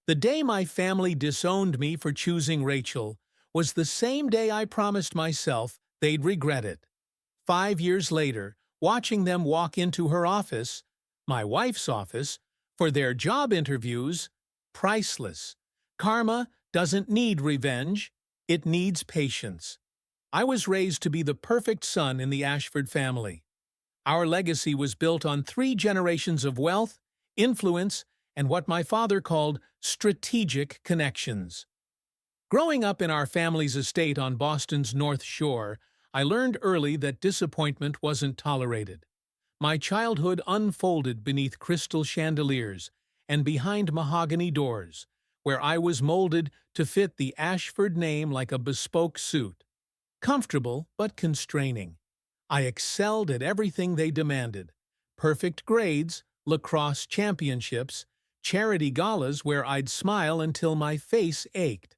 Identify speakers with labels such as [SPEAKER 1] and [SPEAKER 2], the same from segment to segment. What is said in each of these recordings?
[SPEAKER 1] The day my family disowned me for choosing Rachel was the same day I promised myself they'd regret it. 5 years later, watching them walk into her office, my wife's office, for their job interviews, priceless. Karma doesn't need revenge, it needs patience. I was raised to be the perfect son in the Ashford family. Our legacy was built on 3 generations of wealth, influence, and what my father called strategic connections. Growing up in our family's estate on Boston's North Shore, I learned early that disappointment wasn't tolerated. My childhood unfolded beneath crystal chandeliers and behind mahogany doors, where I was molded to fit the Ashford name like a bespoke suit. Comfortable but constraining. I excelled at everything they demanded. Perfect grades, lacrosse championships, charity galas where I'd smile until my face ached.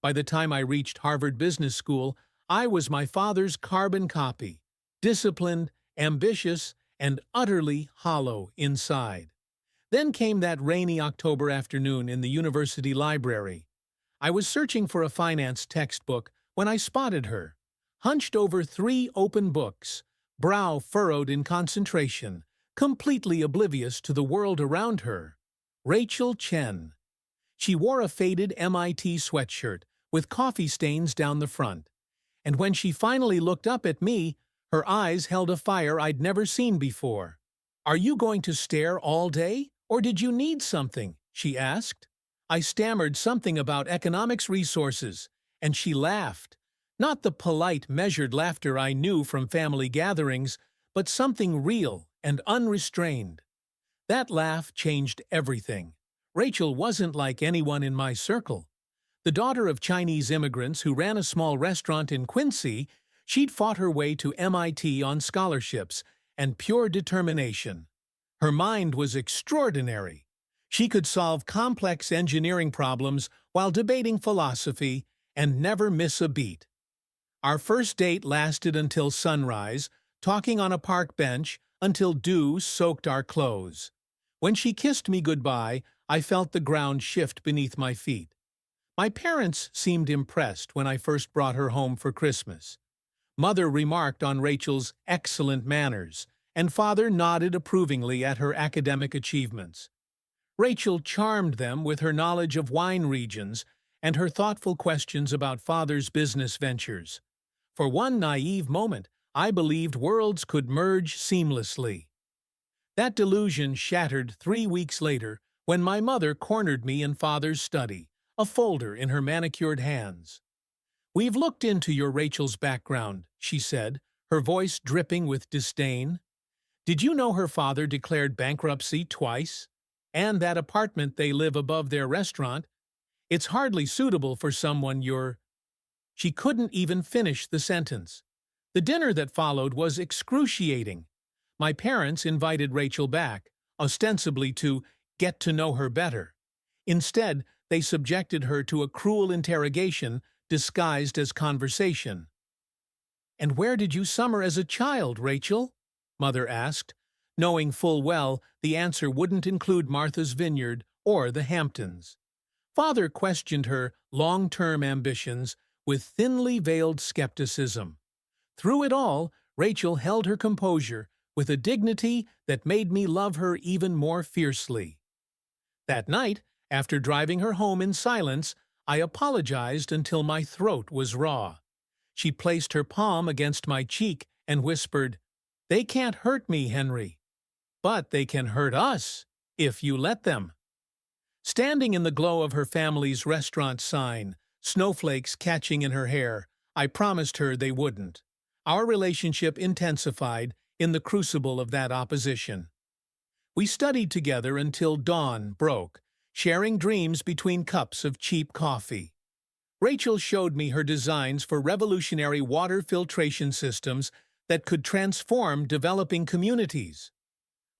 [SPEAKER 1] By the time I reached Harvard Business School, I was my father's carbon copy, disciplined, ambitious, and utterly hollow inside. Then came that rainy October afternoon in the university library. I was searching for a finance textbook when I spotted her, hunched over 3 open books, brow furrowed in concentration, completely oblivious to the world around her. Rachel Chen. She wore a faded MIT sweatshirt with coffee stains down the front, and when she finally looked up at me, her eyes held a fire I'd never seen before. "Are you going to stare all day, or did you need something?" she asked. I stammered something about economics resources, and she laughed. Not the polite, measured laughter I knew from family gatherings, but something real and unrestrained. That laugh changed everything. Rachel wasn't like anyone in my circle. The daughter of Chinese immigrants who ran a small restaurant in Quincy, she'd fought her way to MIT on scholarships and pure determination. Her mind was extraordinary. She could solve complex engineering problems while debating philosophy and never miss a beat. Our first date lasted until sunrise, talking on a park bench until dew soaked our clothes. When she kissed me goodbye, I felt the ground shift beneath my feet. My parents seemed impressed when I first brought her home for Christmas. Mother remarked on Rachel's excellent manners, and father nodded approvingly at her academic achievements. Rachel charmed them with her knowledge of wine regions and her thoughtful questions about father's business ventures. For one naive moment, I believed worlds could merge seamlessly. That delusion shattered 3 weeks later when my mother cornered me in father's study, a folder in her manicured hands. "We've looked into your Rachel's background," she said, her voice dripping with disdain. "Did you know her father declared bankruptcy twice? And that apartment they live above their restaurant? It's hardly suitable for someone your—" She couldn't even finish the sentence. The dinner that followed was excruciating. My parents invited Rachel back, ostensibly to get to know her better. Instead, they subjected her to a cruel interrogation disguised as conversation. "And where did you summer as a child, Rachel?" Mother asked, knowing full well the answer wouldn't include Martha's Vineyard or the Hamptons. Father questioned her long-term ambitions with thinly veiled skepticism. Through it all, Rachel held her composure with a dignity that made me love her even more fiercely. That night, after driving her home in silence, I apologized until my throat was raw. She placed her palm against my cheek and whispered, "They can't hurt me, Henry. But they can hurt us, if you let them." Standing in the glow of her family's restaurant sign, snowflakes catching in her hair, I promised her they wouldn't. Our relationship intensified in the crucible of that opposition. We studied together until dawn broke, sharing dreams between cups of cheap coffee. Rachel showed me her designs for revolutionary water filtration systems that could transform developing communities.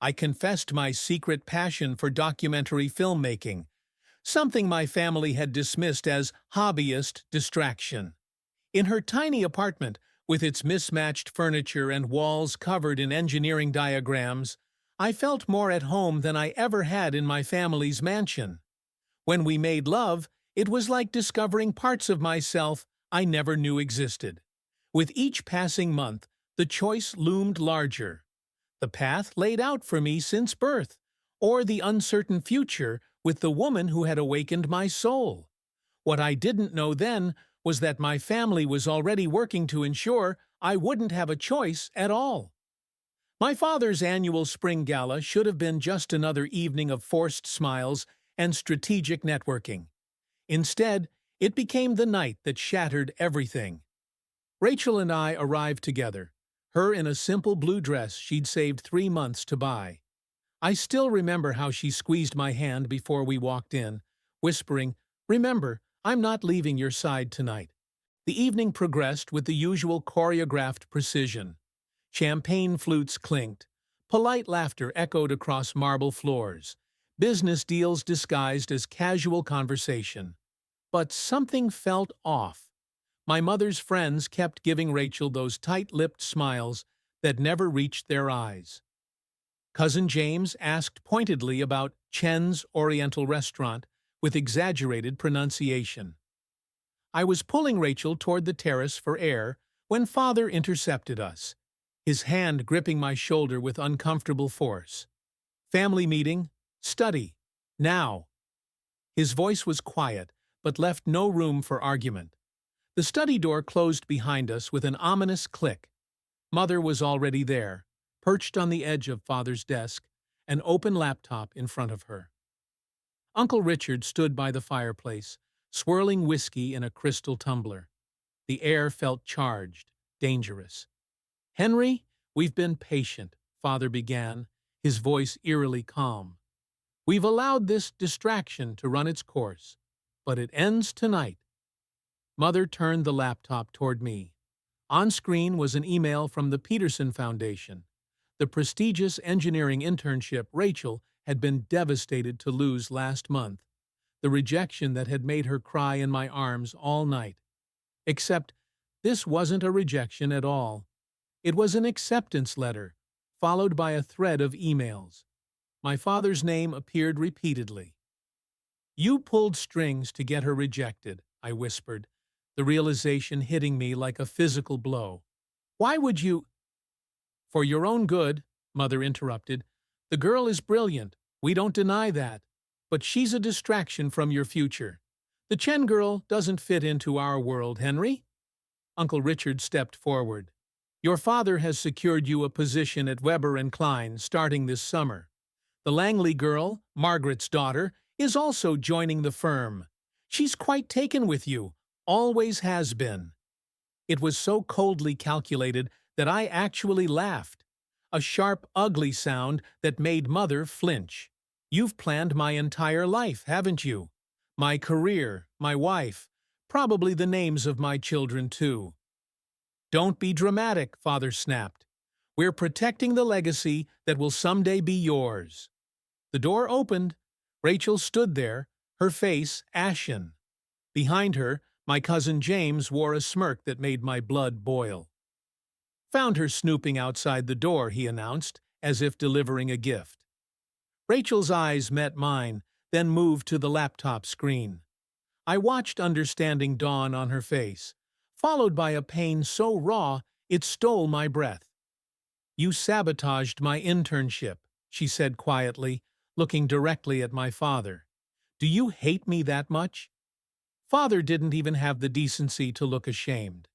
[SPEAKER 1] I confessed my secret passion for documentary filmmaking, something my family had dismissed as hobbyist distraction. In her tiny apartment, with its mismatched furniture and walls covered in engineering diagrams, I felt more at home than I ever had in my family's mansion. When we made love, it was like discovering parts of myself I never knew existed. With each passing month, the choice loomed larger. The path laid out for me since birth, or the uncertain future with the woman who had awakened my soul. What I didn't know then was that my family was already working to ensure I wouldn't have a choice at all. My father's annual spring gala should have been just another evening of forced smiles and strategic networking. Instead, it became the night that shattered everything. Rachel and I arrived together, her in a simple blue dress she'd saved 3 months to buy. I still remember how she squeezed my hand before we walked in, whispering, "Remember, I'm not leaving your side tonight." The evening progressed with the usual choreographed precision. Champagne flutes clinked. Polite laughter echoed across marble floors. Business deals disguised as casual conversation. But something felt off. My mother's friends kept giving Rachel those tight-lipped smiles that never reached their eyes. Cousin James asked pointedly about Chen's Oriental restaurant with exaggerated pronunciation. I was pulling Rachel toward the terrace for air when Father intercepted us, his hand gripping my shoulder with uncomfortable force. "Family meeting, study, now." His voice was quiet, but left no room for argument. The study door closed behind us with an ominous click. Mother was already there, perched on the edge of Father's desk, an open laptop in front of her. Uncle Richard stood by the fireplace, swirling whiskey in a crystal tumbler. The air felt charged, dangerous. "Henry, we've been patient," Father began, his voice eerily calm. "We've allowed this distraction to run its course, but it ends tonight." Mother turned the laptop toward me. On screen was an email from the Peterson Foundation, the prestigious engineering internship Rachel had been devastated to lose last month, the rejection that had made her cry in my arms all night. Except this wasn't a rejection at all. It was an acceptance letter, followed by a thread of emails. My father's name appeared repeatedly. "You pulled strings to get her rejected," I whispered, the realization hitting me like a physical blow. "Why would you—" "For your own good," Mother interrupted. "The girl is brilliant, we don't deny that, but she's a distraction from your future. The Chen girl doesn't fit into our world, Henry." Uncle Richard stepped forward. "Your father has secured you a position at Weber and Klein starting this summer. The Langley girl, Margaret's daughter, is also joining the firm. She's quite taken with you, always has been." It was so coldly calculated that I actually laughed. A sharp, ugly sound that made Mother flinch. "You've planned my entire life, haven't you? My career, my wife, probably the names of my children too." "Don't be dramatic," Father snapped. "We're protecting the legacy that will someday be yours." The door opened. Rachel stood there, her face ashen. Behind her, my cousin James wore a smirk that made my blood boil. "Found her snooping outside the door," he announced, as if delivering a gift. Rachel's eyes met mine, then moved to the laptop screen. I watched understanding dawn on her face, followed by a pain so raw it stole my breath. "You sabotaged my internship," she said quietly, looking directly at my father. "Do you hate me that much?" Father didn't even have the decency to look ashamed.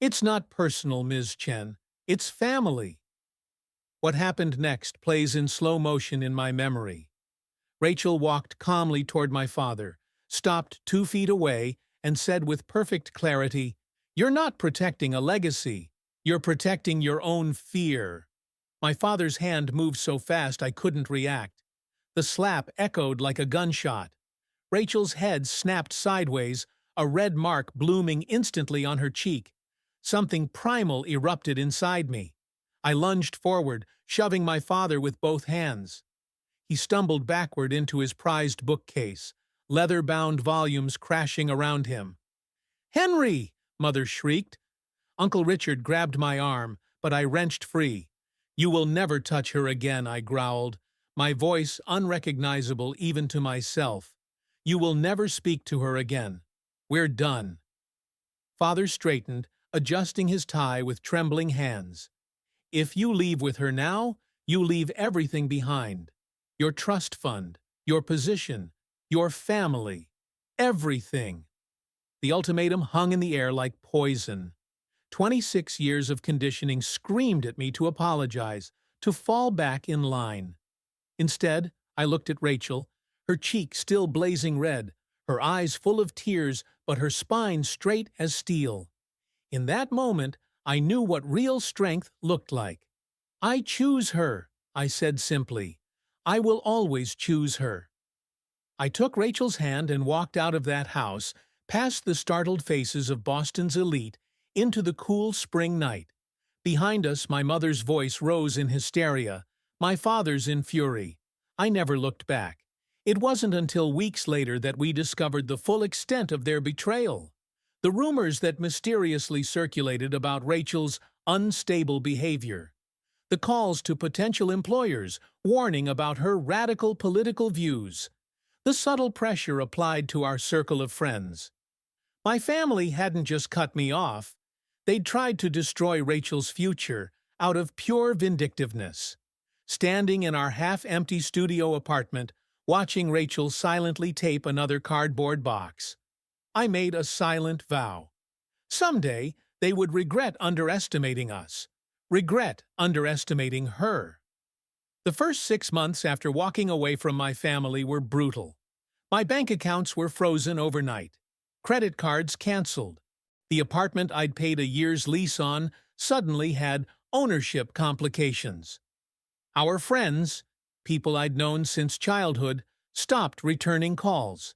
[SPEAKER 1] "It's not personal, Ms. Chen. It's family." What happened next plays in slow motion in my memory. Rachel walked calmly toward my father, stopped 2 feet away, and said with perfect clarity, "You're not protecting a legacy. You're protecting your own fear." My father's hand moved so fast I couldn't react. The slap echoed like a gunshot. Rachel's head snapped sideways, a red mark blooming instantly on her cheek. Something primal erupted inside me. I lunged forward, shoving my father with both hands. He stumbled backward into his prized bookcase, leather-bound volumes crashing around him. "Henry!" Mother shrieked. Uncle Richard grabbed my arm, but I wrenched free. "You will never touch her again," I growled, my voice unrecognizable even to myself. You will never speak to her again. We're done." Father straightened, adjusting his tie with trembling hands. "If you leave with her now, you leave everything behind. Your trust fund, your position, your family, everything." The ultimatum hung in the air like poison. 26 years of conditioning screamed at me to apologize, to fall back in line. Instead, I looked at Rachel, her cheek still blazing red, her eyes full of tears, but her spine straight as steel. In that moment, I knew what real strength looked like. "I choose her," I said simply. "I will always choose her." I took Rachel's hand and walked out of that house, past the startled faces of Boston's elite, into the cool spring night. Behind us, my mother's voice rose in hysteria, my father's in fury. I never looked back. It wasn't until weeks later that we discovered the full extent of their betrayal. The rumors that mysteriously circulated about Rachel's unstable behavior. The calls to potential employers warning about her radical political views. The subtle pressure applied to our circle of friends. My family hadn't just cut me off. They'd tried to destroy Rachel's future out of pure vindictiveness. Standing in our half-empty studio apartment, watching Rachel silently tape another cardboard box, I made a silent vow. Someday, they would regret underestimating us, regret underestimating her. The first 6 months after walking away from my family were brutal. My bank accounts were frozen overnight. Credit cards canceled. The apartment I'd paid a year's lease on suddenly had ownership complications. Our friends, people I'd known since childhood, stopped returning calls.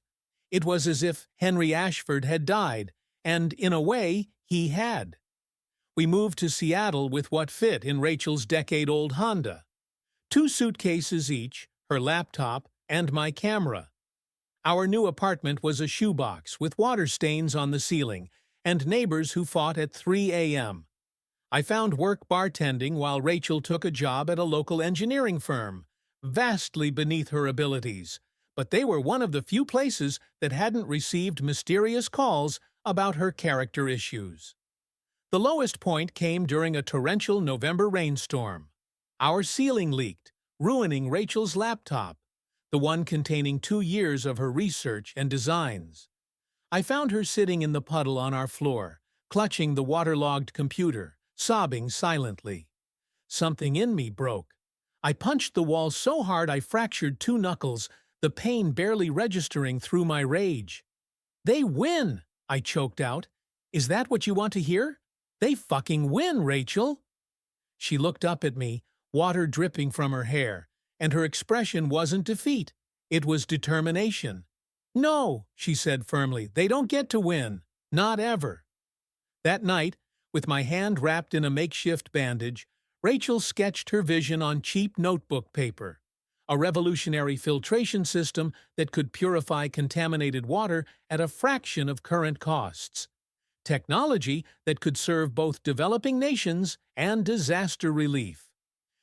[SPEAKER 1] It was as if Henry Ashford had died, and in a way, he had. We moved to Seattle with what fit in Rachel's decade-old Honda. 2 suitcases each, her laptop, and my camera. Our new apartment was a shoebox with water stains on the ceiling and neighbors who fought at 3 a.m. I found work bartending while Rachel took a job at a local engineering firm, vastly beneath her abilities, but they were one of the few places that hadn't received mysterious calls about her character issues. The lowest point came during a torrential November rainstorm. Our ceiling leaked, ruining Rachel's laptop, the one containing 2 years of her research and designs. I found her sitting in the puddle on our floor, clutching the waterlogged computer, sobbing silently. Something in me broke. I punched the wall so hard I fractured 2 knuckles, the pain barely registering through my rage. "They win!" I choked out. "Is that what you want to hear? They fucking win, Rachel!" She looked up at me, water dripping from her hair, and her expression wasn't defeat, it was determination. "No," she said firmly, "they don't get to win. Not ever." That night, with my hand wrapped in a makeshift bandage, Rachel sketched her vision on cheap notebook paper. A revolutionary filtration system that could purify contaminated water at a fraction of current costs. Technology that could serve both developing nations and disaster relief.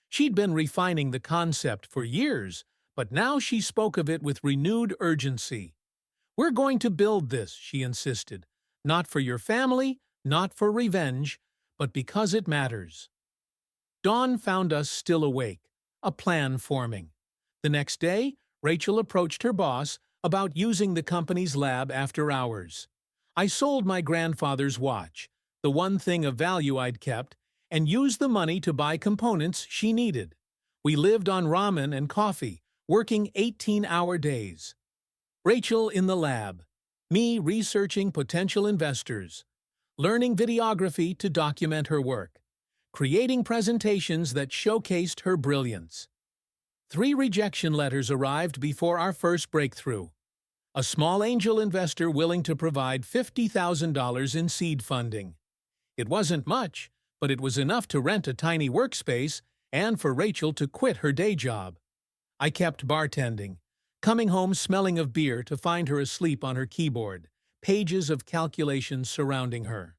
[SPEAKER 1] She'd been refining the concept for years, but now she spoke of it with renewed urgency. "We're going to build this," she insisted, "not for your family, not for revenge, but because it matters." Dawn found us still awake, a plan forming. The next day, Rachel approached her boss about using the company's lab after hours. I sold my grandfather's watch, the one thing of value I'd kept, and used the money to buy components she needed. We lived on ramen and coffee, working 18-hour days. Rachel in the lab, me researching potential investors, learning videography to document her work, creating presentations that showcased her brilliance. 3 rejection letters arrived before our first breakthrough. A small angel investor willing to provide $50,000 in seed funding. It wasn't much, but it was enough to rent a tiny workspace and for Rachel to quit her day job. I kept bartending, coming home smelling of beer to find her asleep on her keyboard, pages of calculations surrounding her.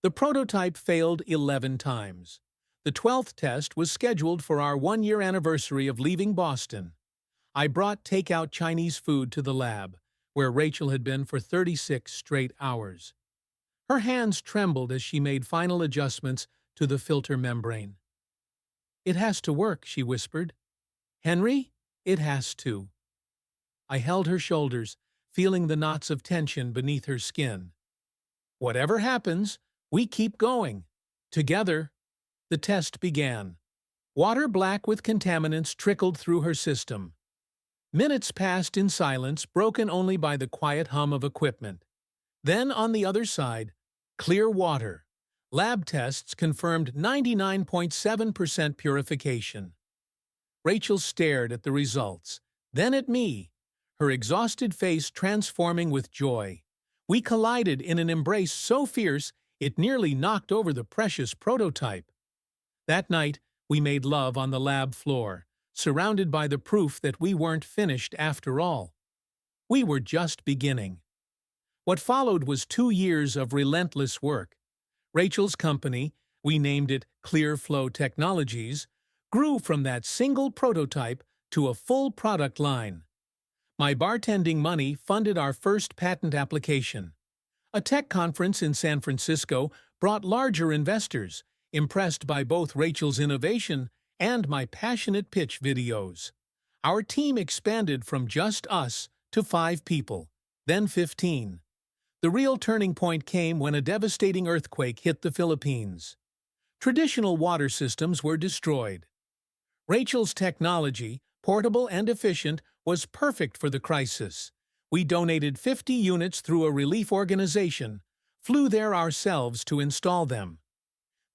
[SPEAKER 1] The prototype failed 11 times. The 12th test was scheduled for our 1-year anniversary of leaving Boston. I brought takeout Chinese food to the lab, where Rachel had been for 36 straight hours. Her hands trembled as she made final adjustments to the filter membrane. "It has to work," she whispered. "Henry, it has to." I held her shoulders, feeling the knots of tension beneath her skin. "Whatever happens, we keep going." Together, the test began. Water black with contaminants trickled through her system. Minutes passed in silence, broken only by the quiet hum of equipment. Then, on the other side, clear water. Lab tests confirmed 99.7% purification. Rachel stared at the results, then at me, her exhausted face transforming with joy. We collided in an embrace so fierce it nearly knocked over the precious prototype. That night, we made love on the lab floor, surrounded by the proof that we weren't finished after all. We were just beginning. What followed was 2 years of relentless work. Rachel's company, we named it Clear Flow Technologies, grew from that single prototype to a full product line. My bartending money funded our first patent application. A tech conference in San Francisco brought larger investors, impressed by both Rachel's innovation and my passionate pitch videos. Our team expanded from just us to 5 people, then 15. The real turning point came when a devastating earthquake hit the Philippines. Traditional water systems were destroyed. Rachel's technology, portable and efficient, was perfect for the crisis. We donated 50 units through a relief organization, flew there ourselves to install them.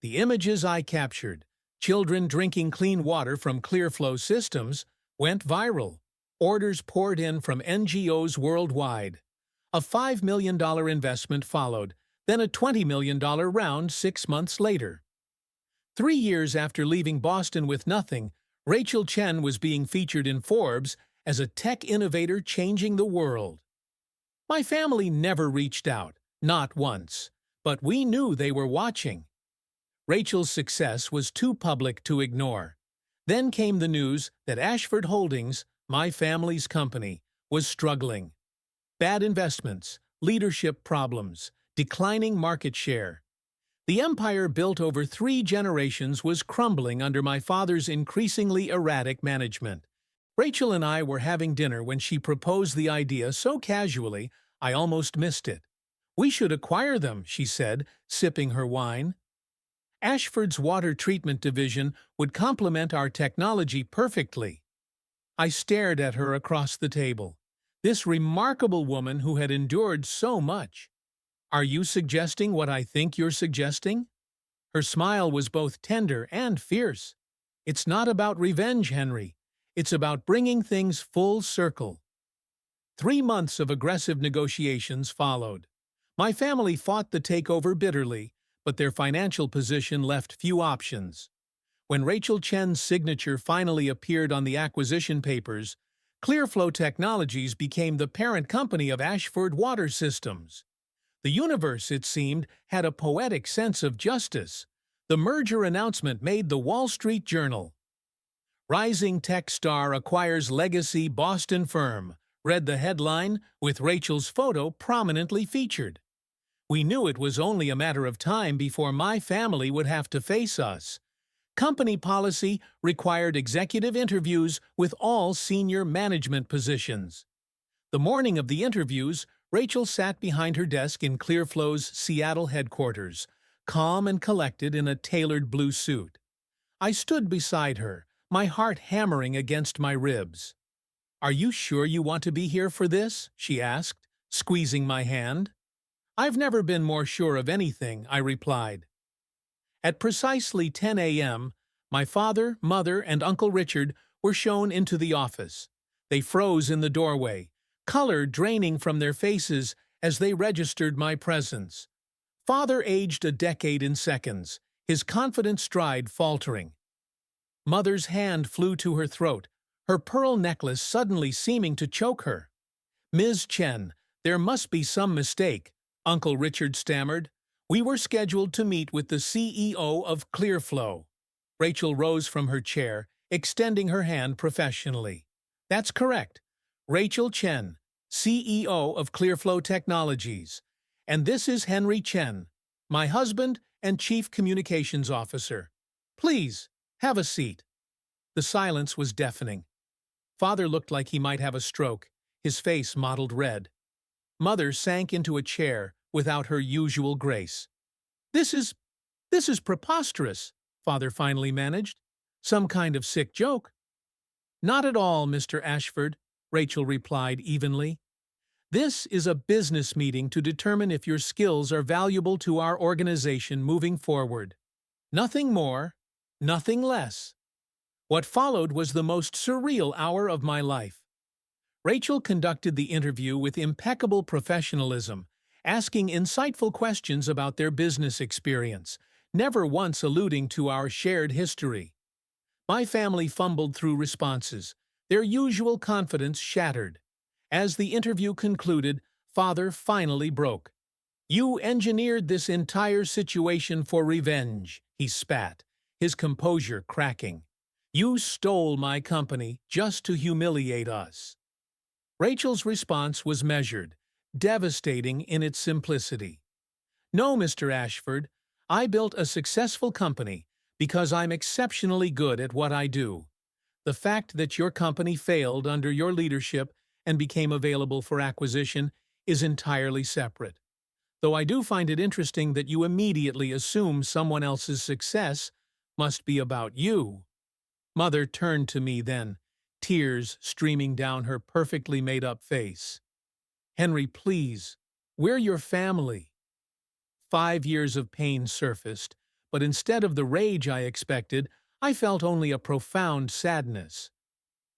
[SPEAKER 1] The images I captured, children drinking clean water from ClearFlow systems, went viral. Orders poured in from NGOs worldwide. A $5 million investment followed, then a $20 million round 6 months later. 3 years after leaving Boston with nothing, Rachel Chen was being featured in Forbes as a tech innovator changing the world. My family never reached out, not once, but we knew they were watching. Rachel's success was too public to ignore. Then came the news that Ashford Holdings, my family's company, was struggling. Bad investments, leadership problems, declining market share. The empire built over 3 generations was crumbling under my father's increasingly erratic management. Rachel and I were having dinner when she proposed the idea so casually I almost missed it. "We should acquire them," she said, sipping her wine. Ashford's water treatment division would complement our technology perfectly. I stared at her across the table. This remarkable woman who had endured so much. "Are you suggesting what I think you're suggesting?" Her smile was both tender and fierce. "It's not about revenge, Henry. It's about bringing things full circle." 3 months of aggressive negotiations followed. My family fought the takeover bitterly, but their financial position left few options. When Rachel Chen's signature finally appeared on the acquisition papers, ClearFlow Technologies became the parent company of Ashford Water Systems. The universe, it seemed, had a poetic sense of justice. The merger announcement made the Wall Street Journal. "Rising tech star acquires legacy Boston firm," read the headline, with Rachel's photo prominently featured. We knew it was only a matter of time before my family would have to face us. Company policy required executive interviews with all senior management positions. The morning of the interviews, Rachel sat behind her desk in ClearFlow's Seattle headquarters, calm and collected in a tailored blue suit. I stood beside her, my heart hammering against my ribs. "Are you sure you want to be here for this?" she asked, squeezing my hand. "I've never been more sure of anything," I replied. At precisely 10 a.m., my father, mother, and Uncle Richard were shown into the office. They froze in the doorway, color draining from their faces as they registered my presence. Father aged a decade in seconds, his confident stride faltering. Mother's hand flew to her throat, her pearl necklace suddenly seeming to choke her. "Ms. Chen, there must be some mistake," Uncle Richard stammered. "We were scheduled to meet with the CEO of ClearFlow." Rachel rose from her chair, extending her hand professionally. "That's correct. Rachel Chen, CEO of Clearflow Technologies. And this is Henry Chen, my husband and Chief Communications Officer. Please, have a seat. The silence was deafening. Father looked like he might have a stroke, his face mottled red. Mother sank into a chair without her usual grace. This is preposterous, Father finally managed. Some kind of sick joke. Not at all, Mr. Ashford, Rachel replied evenly. This is a business meeting to determine if your skills are valuable to our organization moving forward. Nothing more, nothing less. What followed was the most surreal hour of my life. Rachel conducted the interview with impeccable professionalism, asking insightful questions about their business experience, never once alluding to our shared history. My family fumbled through responses, their usual confidence shattered. As the interview concluded, Father finally broke. "You engineered this entire situation for revenge," he spat, his composure cracking. "You stole my company just to humiliate us." Rachel's response was measured, devastating in its simplicity. "No, Mr. Ashford, I built a successful company because I'm exceptionally good at what I do. The fact that your company failed under your leadership and became available for acquisition is entirely separate. Though I do find it interesting that you immediately assume someone else's success must be about you." Mother turned to me then, tears streaming down her perfectly made-up face. "Henry, please, we're your family." 5 years of pain surfaced, but instead of the rage I expected, I felt only a profound sadness.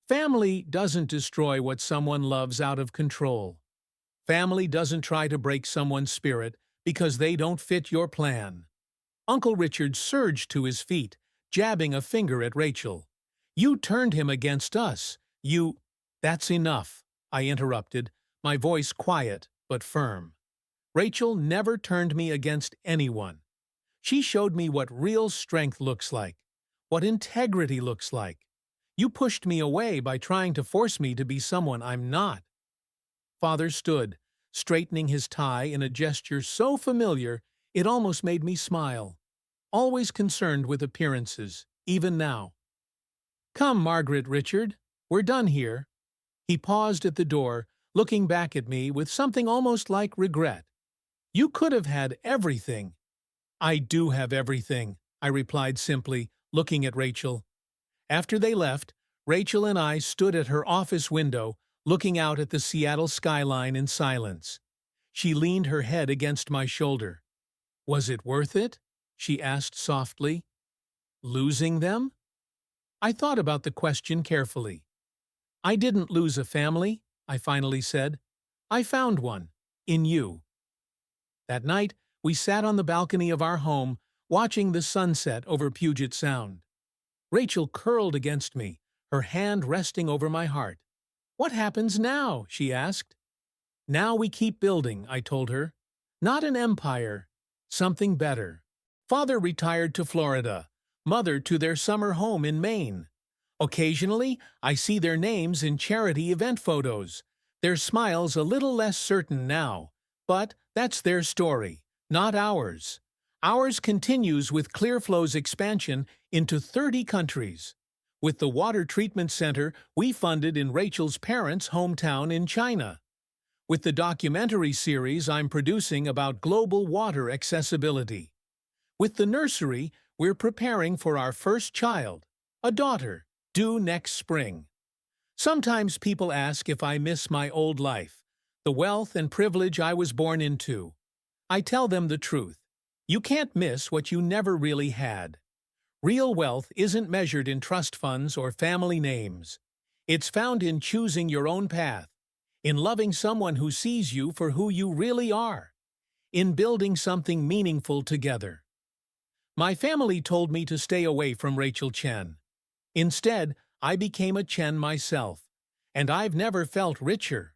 [SPEAKER 1] Family doesn't destroy what someone loves out of control. Family doesn't try to break someone's spirit because they don't fit your plan. Uncle Richard surged to his feet, jabbing a finger at Rachel. "You turned him against us. You—" "That's enough," I interrupted, my voice quiet but firm. "Rachel never turned me against anyone. She showed me what real strength looks like, what integrity looks like. You pushed me away by trying to force me to be someone I'm not." Father stood, straightening his tie in a gesture so familiar it almost made me smile. Always concerned with appearances, even now. "Come, Margaret, Richard, we're done here." He paused at the door, looking back at me with something almost like regret. "You could have had everything." "I do have everything," I replied simply, looking at Rachel. After they left, Rachel and I stood at her office window, looking out at the Seattle skyline in silence. She leaned her head against my shoulder. "Was it worth it?" she asked softly. "Losing them?" I thought about the question carefully. "I didn't lose a family," I finally said. "I found one, in you." That night, we sat on the balcony of our home, watching the sunset over Puget Sound. Rachel curled against me, her hand resting over my heart. "What happens now?" she asked. "Now we keep building," I told her. "Not an empire, something better." Father retired to Florida, Mother to their summer home in Maine. Occasionally, I see their names in charity event photos. Their smiles a little less certain now, but that's their story, not ours. Ours continues with Clearflow's expansion into 30 countries. With the water treatment center we funded in Rachel's parents' hometown in China. With the documentary series I'm producing about global water accessibility. With the nursery, we're preparing for our first child, a daughter, due next spring. Sometimes people ask if I miss my old life, the wealth and privilege I was born into. I tell them the truth. You can't miss what you never really had. Real wealth isn't measured in trust funds or family names. It's found in choosing your own path, in loving someone who sees you for who you really are, in building something meaningful together. My family told me to stay away from Rachel Chen. Instead, I became a Chen myself, and I've never felt richer.